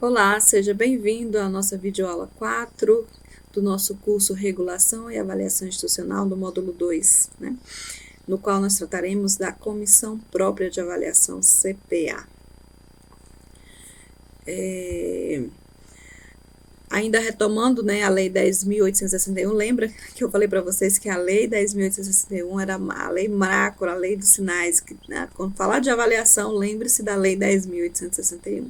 Olá, seja bem-vindo à nossa videoaula 4 do nosso curso Regulação e Avaliação Institucional do módulo 2, no qual nós trataremos da Comissão Própria de Avaliação, CPA. Ainda retomando, a Lei 10.861, lembra que eu falei para vocês que a Lei 10.861 era a Lei Macro, a Lei dos Sinais, que, quando falar de avaliação, lembre-se da Lei 10.861.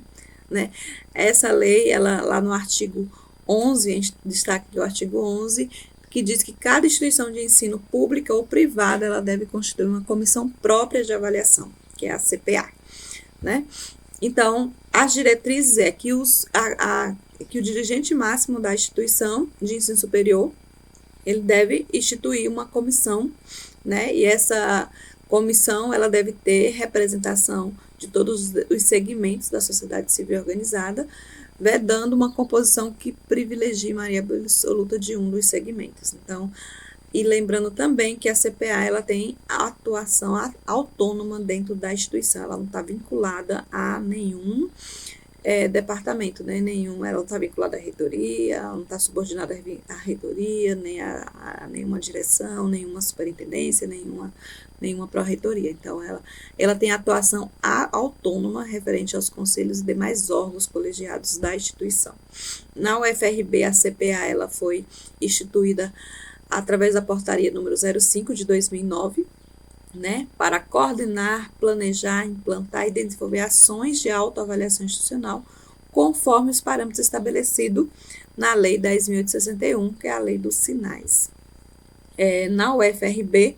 Essa lei, ela, lá no artigo 11, a gente destaca aqui o artigo 11, que diz que cada instituição de ensino pública ou privada, ela deve constituir uma comissão própria de avaliação, que é a CPA, Então, as diretrizes é que, que o dirigente máximo da instituição de ensino superior, ele deve instituir uma comissão, e essa comissão, ela deve ter representação de todos os segmentos da sociedade civil organizada, vedando uma composição que privilegie maioria absoluta de um dos segmentos. Então, e lembrando também que a CPA, ela tem atuação autônoma dentro da instituição, ela não está vinculada a nenhum departamento, ela não está vinculada à reitoria, ela não está subordinada à reitoria, nem a nenhuma direção, nenhuma superintendência, nenhuma pró-reitoria. Então, ela tem atuação autônoma referente aos conselhos e demais órgãos colegiados da instituição. Na UFRB, a CPA, ela foi instituída através da portaria número 05 de 2009, para coordenar, planejar, implantar e desenvolver ações de autoavaliação institucional conforme os parâmetros estabelecidos na Lei 10.861, que é a Lei dos Sinais. Na UFRB,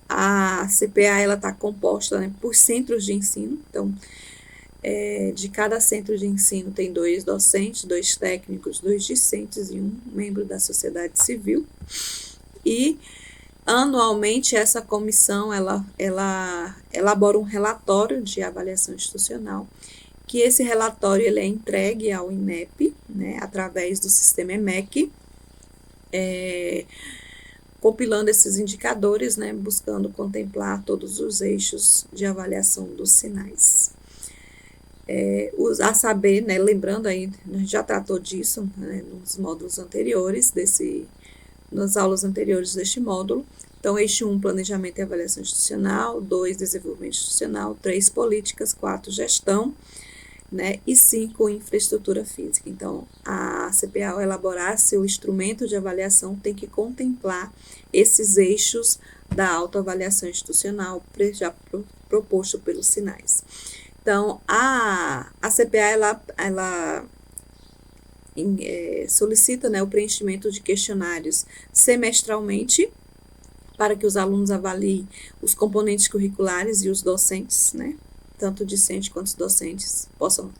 a CPA está composta por centros de ensino, então, de cada centro de ensino tem 2 docentes, 2 técnicos, 2 discentes e 1 membro da sociedade civil. E anualmente, essa comissão, ela elabora um relatório de avaliação institucional, que esse relatório ele é entregue ao INEP, através do sistema EMEC, compilando esses indicadores, buscando contemplar todos os eixos de avaliação dos sinais. A saber, lembrando aí, a gente já tratou disso nos módulos anteriores, nas aulas anteriores deste módulo. Então, eixo 1, planejamento e avaliação institucional, 2, desenvolvimento institucional, 3, políticas, 4, gestão, e 5, infraestrutura física. Então, a CPA, ao elaborar seu instrumento de avaliação, tem que contemplar esses eixos da autoavaliação institucional já proposto pelos sinais. Então, a CPA, ela solicita o preenchimento de questionários semestralmente para que os alunos avaliem os componentes curriculares e os docentes, tanto discentes quanto os docentes possam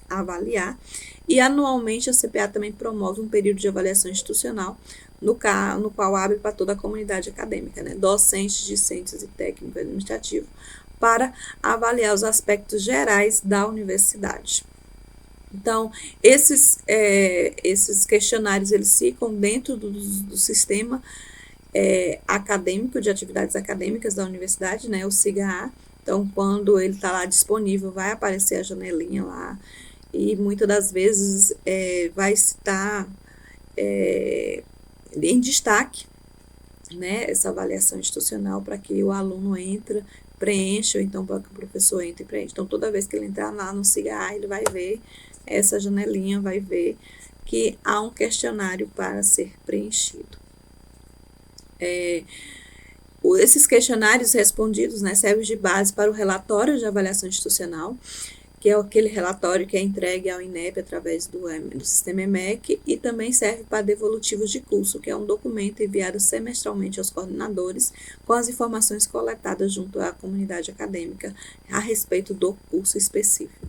avaliar. E anualmente a CPA também promove um período de avaliação institucional, no qual abre para toda a comunidade acadêmica, docentes, discentes e técnico administrativo, para avaliar os aspectos gerais da universidade. Então, esses questionários, eles ficam dentro do sistema acadêmico, de atividades acadêmicas da universidade, o SIGA-A. Então, quando ele está lá disponível, vai aparecer a janelinha lá, e muitas das vezes vai estar em destaque, essa avaliação institucional, para que o aluno entre, preencha, ou então para que o professor entre e preencha. Então, toda vez que ele entrar lá no SIGA-A, ele vai ver essa janelinha, vai ver que há um questionário para ser preenchido. Esses questionários respondidos servem de base para o relatório de avaliação institucional, que é aquele relatório que é entregue ao INEP através do sistema EMEC, e também serve para devolutivos de curso, que é um documento enviado semestralmente aos coordenadores com as informações coletadas junto à comunidade acadêmica a respeito do curso específico.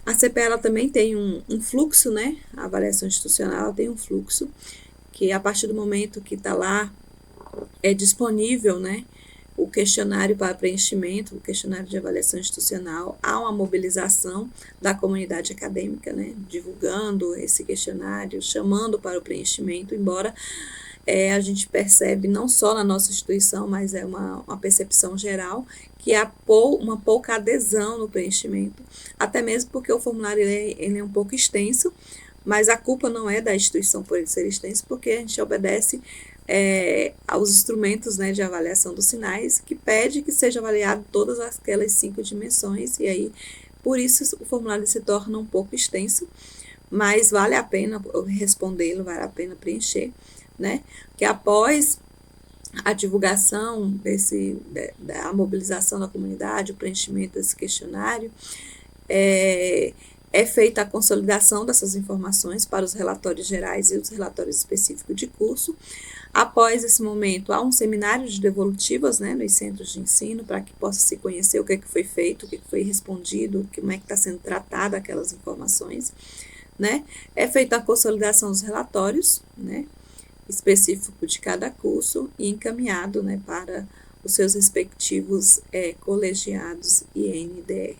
A CPA, ela também tem um fluxo, a avaliação institucional, ela tem um fluxo, que a partir do momento que está lá, é disponível, o questionário para preenchimento, o questionário de avaliação institucional, há uma mobilização da comunidade acadêmica, divulgando esse questionário, chamando para o preenchimento, embora a gente percebe não só na nossa instituição, mas é uma percepção geral, que há uma pouca adesão no preenchimento, até mesmo porque o formulário ele é um pouco extenso, mas a culpa não é da instituição por ele ser extenso, porque a gente obedece aos instrumentos, né, de avaliação dos sinais, que pede que seja avaliado todas aquelas 5 dimensões, e aí, por isso, o formulário se torna um pouco extenso, mas vale a pena respondê-lo, vale a pena preencher, né, que após a divulgação da mobilização da comunidade, o preenchimento desse questionário, é feita a consolidação dessas informações para os relatórios gerais e os relatórios específicos de curso. Após esse momento, há um seminário de devolutivas, né, nos centros de ensino, para que possa se conhecer o que foi feito, o que foi respondido, como é que está sendo tratada aquelas informações, né. É feita a consolidação dos relatórios, né, específico de cada curso e encaminhado, né, para os seus respectivos colegiados e NDE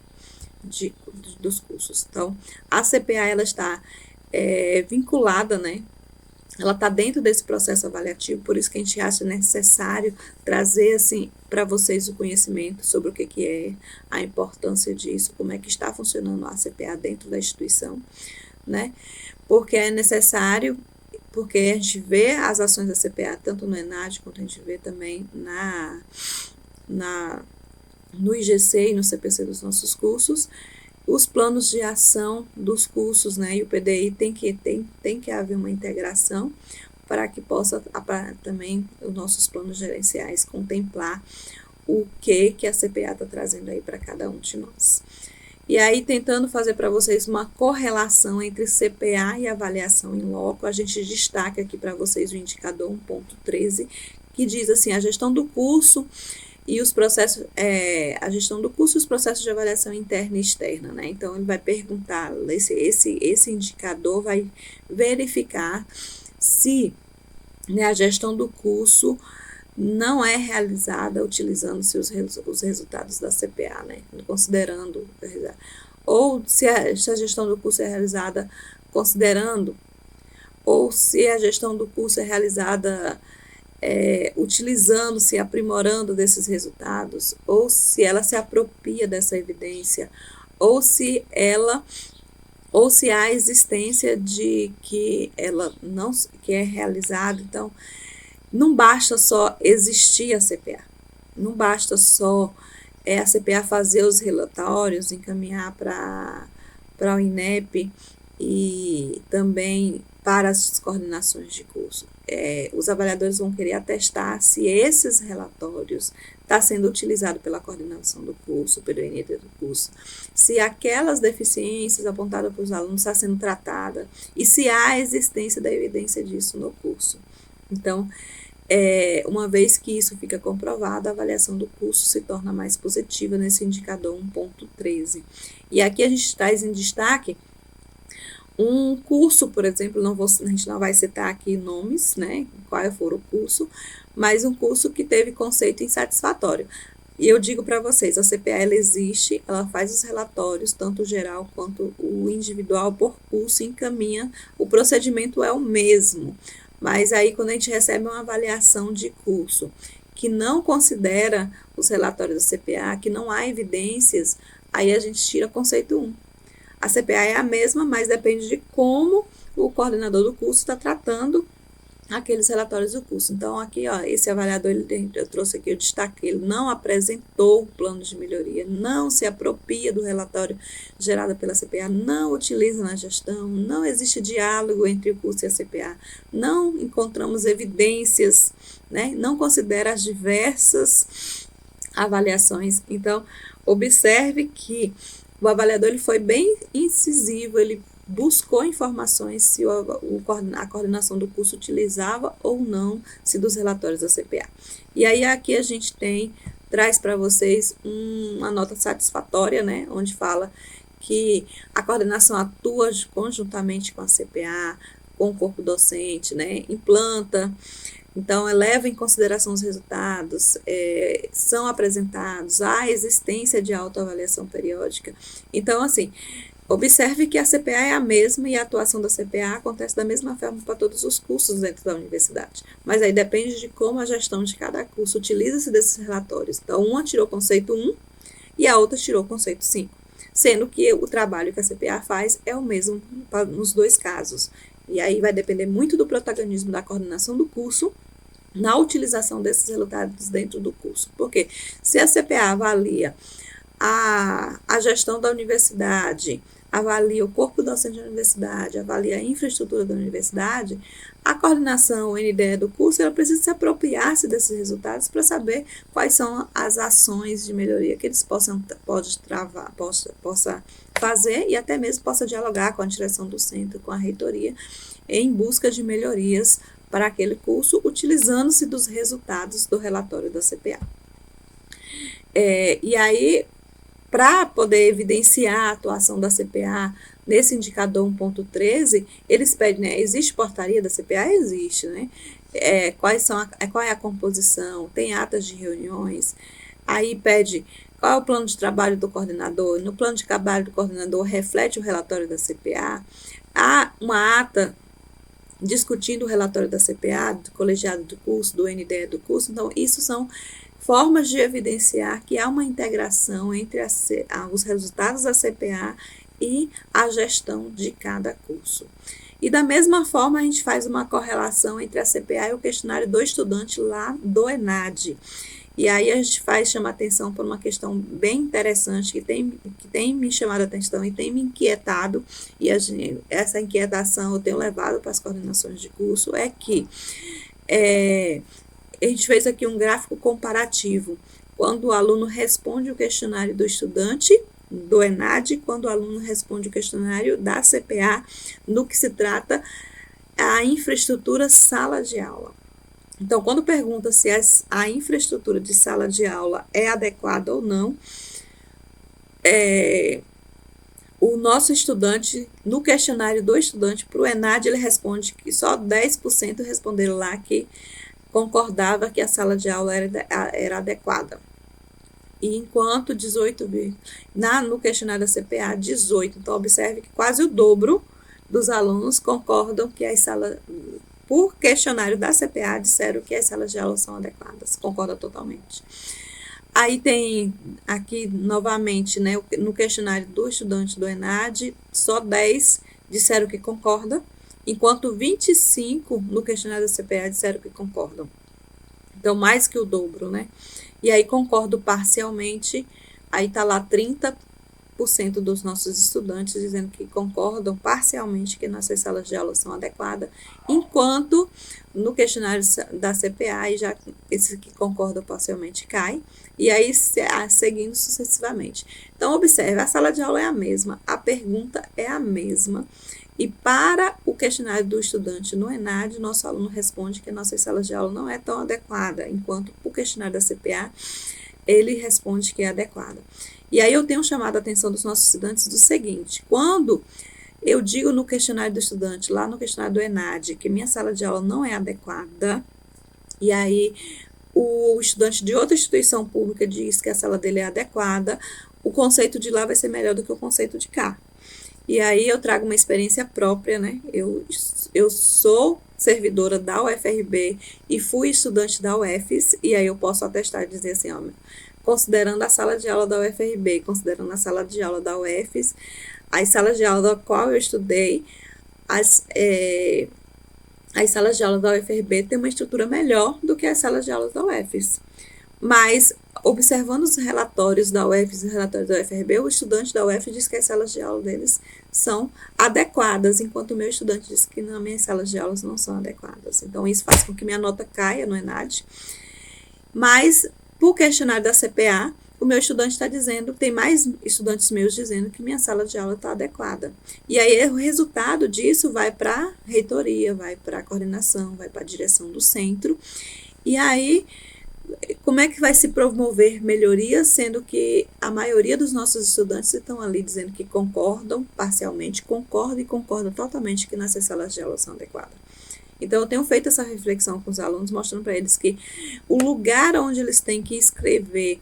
dos cursos. Então, a CPA ela está vinculada, né, ela está dentro desse processo avaliativo, por isso que a gente acha necessário trazer assim para vocês o conhecimento sobre o que é, a importância disso, como é que está funcionando a CPA dentro da instituição, né, porque é necessário, porque a gente vê as ações da CPA tanto no ENAD quanto a gente vê também no IGC e no CPC dos nossos cursos, os planos de ação dos cursos, né, e o PDI tem que haver uma integração para que possa também os nossos planos gerenciais contemplar o que a CPA está trazendo aí para cada um de nós. E aí, tentando fazer para vocês uma correlação entre CPA e avaliação em loco, a gente destaca aqui para vocês o indicador 1.13, que diz assim, a gestão do curso e os processos, a gestão do curso e os processos de avaliação interna e externa, né? Então, ele vai perguntar, esse indicador vai verificar se, né, a gestão do curso não é realizada utilizando-se os resultados da CPA, né? Considerando, ou se a gestão do curso é realizada considerando, ou se a gestão do curso é realizada utilizando-se, aprimorando desses resultados, ou se ela se apropria dessa evidência, ou se há a existência de que ela não que é realizada. Então, não basta só existir a CPA, não basta só a CPA fazer os relatórios, encaminhar para o INEP e também para as coordenações de curso. Os avaliadores vão querer atestar se esses relatórios estão sendo utilizados pela coordenação do curso, pelo INEP do curso, se aquelas deficiências apontadas para os alunos estão sendo tratadas e se há a existência da evidência disso no curso. Então, uma vez que isso fica comprovado, a avaliação do curso se torna mais positiva nesse indicador 1.13. E aqui a gente traz em destaque um curso, por exemplo, a gente não vai citar aqui nomes, né, qual for o curso, mas um curso que teve conceito insatisfatório. E eu digo para vocês, a CPA ela existe, ela faz os relatórios, tanto o geral quanto o individual por curso, e encaminha, o procedimento é o mesmo. Mas aí, quando a gente recebe uma avaliação de curso que não considera os relatórios da CPA, que não há evidências, aí a gente tira conceito 1. A CPA é a mesma, mas depende de como o coordenador do curso está tratando aqueles relatórios do curso. Então, aqui, ó, esse avaliador, eu trouxe aqui, eu destaquei, ele não apresentou o plano de melhoria, não se apropria do relatório gerado pela CPA, não utiliza na gestão, não existe diálogo entre o curso e a CPA, não encontramos evidências, né, não considera as diversas avaliações. Então, observe que o avaliador ele foi bem incisivo, ele buscou informações se a coordenação do curso utilizava ou não se dos relatórios da CPA. E aí aqui a gente traz para vocês uma nota satisfatória, né, onde fala que a coordenação atua conjuntamente com a CPA, com o corpo docente, né, implanta, então leva em consideração os resultados, são apresentados, há existência de autoavaliação periódica. Então, assim, Observe que a CPA é a mesma e a atuação da CPA acontece da mesma forma para todos os cursos dentro da universidade. Mas aí depende de como a gestão de cada curso utiliza-se desses relatórios. Então, uma tirou o conceito 1 e a outra tirou o conceito 5, sendo que o trabalho que a CPA faz é o mesmo nos dois casos. E aí vai depender muito do protagonismo da coordenação do curso na utilização desses resultados dentro do curso. Porque se a CPA avalia a gestão da universidade, avalia o corpo docente da universidade, avalia a infraestrutura da universidade, a coordenação, a NDE do curso, ela precisa se apropriar-se desses resultados para saber quais são as ações de melhoria que eles possa fazer e até mesmo possa dialogar com a direção do centro, com a reitoria, em busca de melhorias para aquele curso, utilizando-se dos resultados do relatório da CPA. E aí, para poder evidenciar a atuação da CPA nesse indicador 1.13, eles pedem, né, existe portaria da CPA? Existe, né? Qual é a composição? Tem atas de reuniões? Aí pede qual é o plano de trabalho do coordenador? No plano de trabalho do coordenador reflete o relatório da CPA? Há uma ata discutindo o relatório da CPA, do colegiado do curso, do NDE do curso? Então, isso são formas de evidenciar que há uma integração entre os resultados da CPA e a gestão de cada curso. E da mesma forma, a gente faz uma correlação entre a CPA e o questionário do estudante lá do ENAD. E aí a gente chama atenção por uma questão bem interessante que tem me chamado a atenção e tem me inquietado, e essa inquietação eu tenho levado para as coordenações de curso, é que a gente fez aqui um gráfico comparativo, quando o aluno responde o questionário do estudante do ENAD, quando o aluno responde o questionário da CPA, no que se trata a infraestrutura sala de aula. Então, quando pergunta se a infraestrutura de sala de aula é adequada ou não, o nosso estudante, no questionário do estudante para o ENAD, ele responde que só 10% responderam lá que concordava que a sala de aula era adequada. E enquanto 18, no questionário da CPA, 18. Então, observe que quase o dobro dos alunos concordam que as salas, por questionário da CPA, disseram que as salas de aula são adequadas. Concorda totalmente. Aí tem aqui, novamente, né, no questionário do estudante do ENAD, só 10 disseram que concordam, enquanto 25 no questionário da CPA disseram que concordam. Então, mais que o dobro, né? E aí, concordo parcialmente, aí tá lá 30% dos nossos estudantes dizendo que concordam parcialmente que nossas salas de aula são adequadas, enquanto no questionário da CPA, já esse que concordam parcialmente cai, e aí seguindo sucessivamente. Então, observe, a sala de aula é a mesma, a pergunta é a mesma, e para o questionário do estudante no ENAD, nosso aluno responde que a nossa sala de aula não é tão adequada, enquanto o questionário da CPA, ele responde que é adequada. E aí eu tenho chamado a atenção dos nossos estudantes do seguinte: quando eu digo no questionário do estudante, lá no questionário do ENAD, que minha sala de aula não é adequada, e aí o estudante de outra instituição pública diz que a sala dele é adequada, o conceito de lá vai ser melhor do que o conceito de cá. E aí eu trago uma experiência própria, né? Eu sou servidora da UFRB e fui estudante da UFES, e aí eu posso atestar e dizer assim, ó, considerando a sala de aula da UFRB, considerando a sala de aula da UFES, as salas de aula da qual eu estudei, as salas de aula da UFRB têm uma estrutura melhor do que as salas de aula da UFES. Mas, observando os relatórios da UFES e os relatórios da UFRB, o estudante da UFES diz que as salas de aula deles são adequadas, enquanto o meu estudante diz que nas minhas salas de aulas não são adequadas. Então, isso faz com que minha nota caia no ENAD. Mas, por questionário da CPA, o meu estudante está dizendo, tem mais estudantes meus dizendo que minha sala de aula está adequada. E aí, o resultado disso vai para a reitoria, vai para a coordenação, vai para a direção do centro. E aí, como é que vai se promover melhorias, sendo que a maioria dos nossos estudantes estão ali dizendo que concordam parcialmente, concordam totalmente que nossas salas de aula são adequadas. Então, eu tenho feito essa reflexão com os alunos, mostrando para eles que o lugar onde eles têm que escrever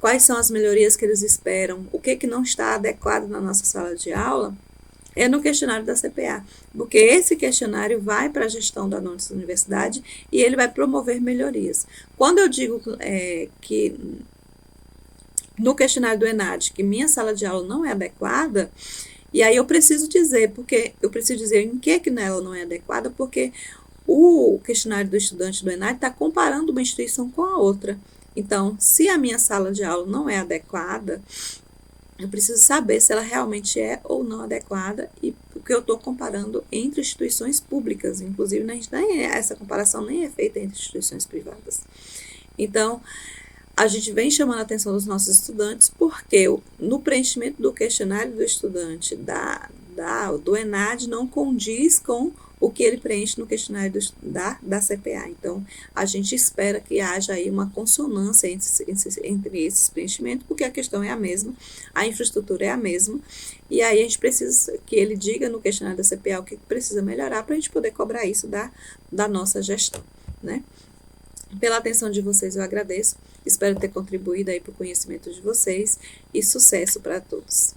quais são as melhorias que eles esperam, o que não está adequado na nossa sala de aula, é no questionário da CPA, porque esse questionário vai para a gestão da nossa universidade e ele vai promover melhorias. Quando eu digo que no questionário do ENAD que minha sala de aula não é adequada, e aí eu preciso dizer, porque eu preciso dizer em que ela não é adequada, porque o questionário do estudante do ENAD está comparando uma instituição com a outra. Então, se a minha sala de aula não é adequada, eu preciso saber se ela realmente é ou não adequada, e porque eu estou comparando entre instituições públicas, inclusive essa comparação nem é feita entre instituições privadas. Então, a gente vem chamando a atenção dos nossos estudantes porque no preenchimento do questionário do estudante do ENAD não condiz com o que ele preenche no questionário da CPA. Então, a gente espera que haja aí uma consonância entre esses preenchimentos, porque a questão é a mesma, a infraestrutura é a mesma, e aí a gente precisa que ele diga no questionário da CPA o que precisa melhorar para a gente poder cobrar isso da nossa gestão, né? Pela atenção de vocês eu agradeço, espero ter contribuído aí para o conhecimento de vocês e sucesso para todos.